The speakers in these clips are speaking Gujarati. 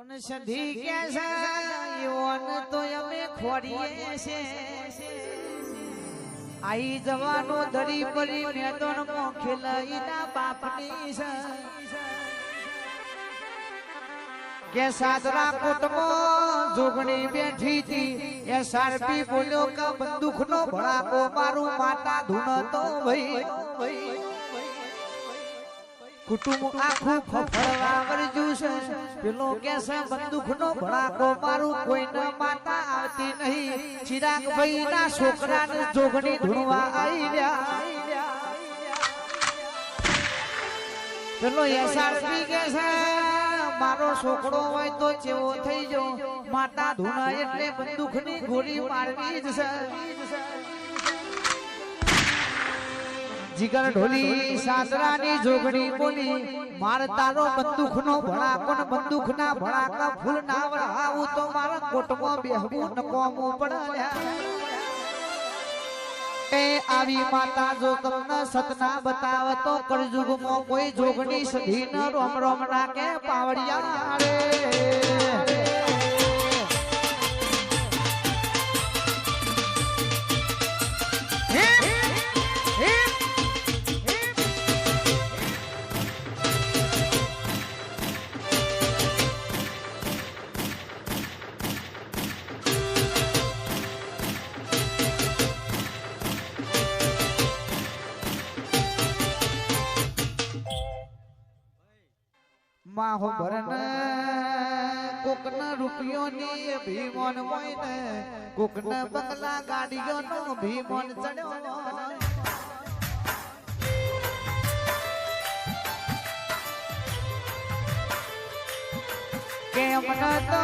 પણ સધી કે છે યુવાન તો અમે ખોડીએ છે આઈ જવાનો ધરી પરી મેદાનમાં ખેલાઈના બાપની છે કે સાદરા કોટમાં જોગણી બેઠી હતી એ સારપી બોલ્યો કે બંદૂકનો ભડાકો મારું માતા ધૂણતો ભાઈ કુટુંબ આખું ફફડવા વર્જ્યું છે પેલો કે છે બંદૂકનો ભડાકો મારું કોઈને માતા આવતી નહીં ચિરાગ ભાઈ ના છોકરાને જોગણી ધૂણવા આવી રહ્યા પેલો એસઆરપી કે છે મારો છોકરો હોય તો ચેવો થઈ જો માતા ધૂણા એટલે બંદૂકની ગોળી મારવી જ છે જીગર ઢોલી સાસરાની જોગણી બોલી માર તારો બંદૂકનો ભડાકો ને બંદૂકના ભડાકા ફૂલ ના વળાવું તો મારા કોટમાં બેહવું નકોમું પડે એ આવી માતા જો તમને સતના બતાવે તો કળજુગમાં કોઈ જોગણી સધી ન રોમ રોમ નાકે પાવડિયા રે માહો ભરન કોકના રૂપિયોની ભીમોન હોય ને કોકના બંગલા ગાડીઓનો ભીમોન ચડ્યો કેમ ન તો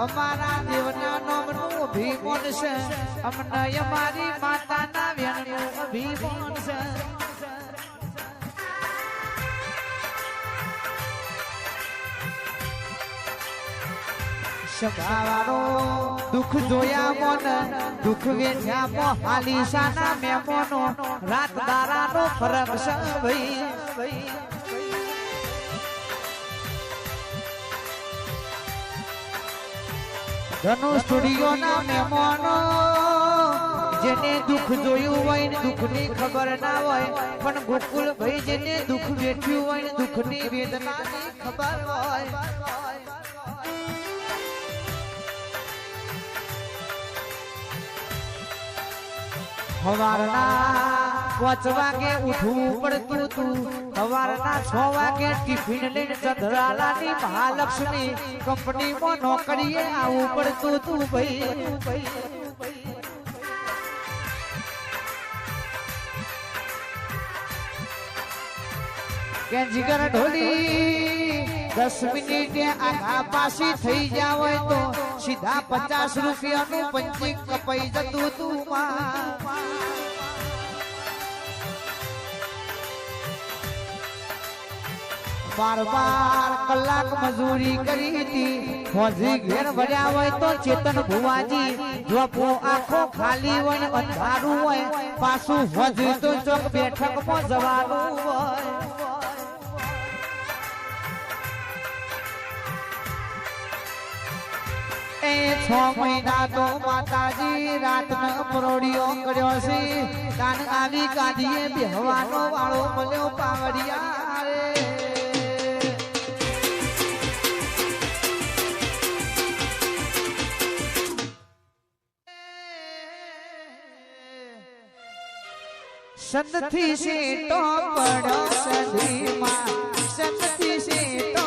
અમારા દેવના નામનું ભીમોન છે અમને અમારી માતાના વેણનું ભીમોન છે સભાવાળો દુઃખ જોયા મોન દુઃખ વેઠ્યા મો હાલીસાના મેમોનો રાત દારાનો ફરક છે ભાઈ ધનુ સ્ટુડિયો ના મેમોનો જેને દુઃખ જોયું હોય ને દુઃખની ખબર ના હોય પણ ગોકુલ ભાઈ જેને દુઃખ વેઠ્યું હોય ને દુઃખની વેદનાની ખબર હોય સવારના 5 વાગે ઉઠવું પડતું તું સવારના 6 વાગે ટિફિન લઈને ચંદ્રાલાની મહાલક્ષ્મી કંપનીમાં નોકરીએ આવવું પડતું તું ભાઈ કે જીગર ઢોલી 10 મિનિટે આગા પાછી થઈ જાવ હોય તો સીધા 50 રૂપિયાનું પંચી કપાઈ જતું તું બાર કલાક મજૂરી કરી હતી ફોજી ઘેર ભર્યા હોય તો ચેતન ભુવાજી જોપો આખો ખાલી હોય ને અંધારું હોય પાછું ફોજી તો ચોક બેઠકમાં જવાનું હોય એ 6 મહિના તો માતાજી રાતનો પરોડિયો કર્યો છે કાન આવી ગાડીએ બેહવાનો વાળો મળ્યો પાવડિયા રે સંતથી છે તો પડો સદીમાં સંતથી છે તો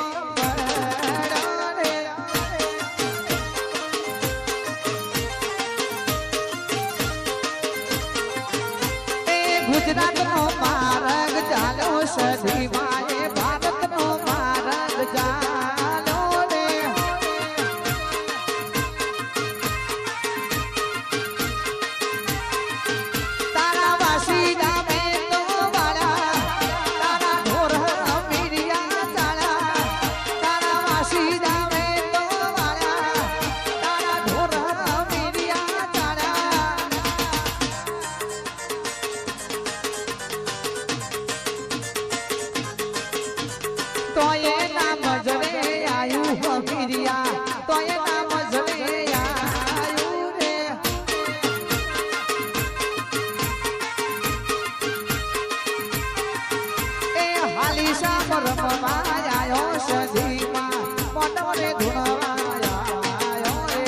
ગુજરાતનો માર્ગ ચાલો સદીમાં એ ભારતનો માર્ગ ચાલો રે તારા વાસી ગામે તો વાળા તારા ઢોર અમે એ નામ જરે આયુ હમીરિયા તો એ નામ જરે આયુ રે એ હાલી શામ રમવા આયો સજીમાં મોટવરે ધૂણવા આયો રે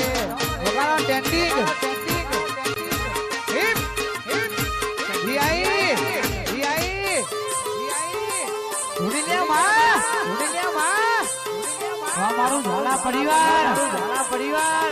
વગાડો ટેન્ડિંગ હિપ હિપ જીઆઈ મારું ઝાલા પરિવાર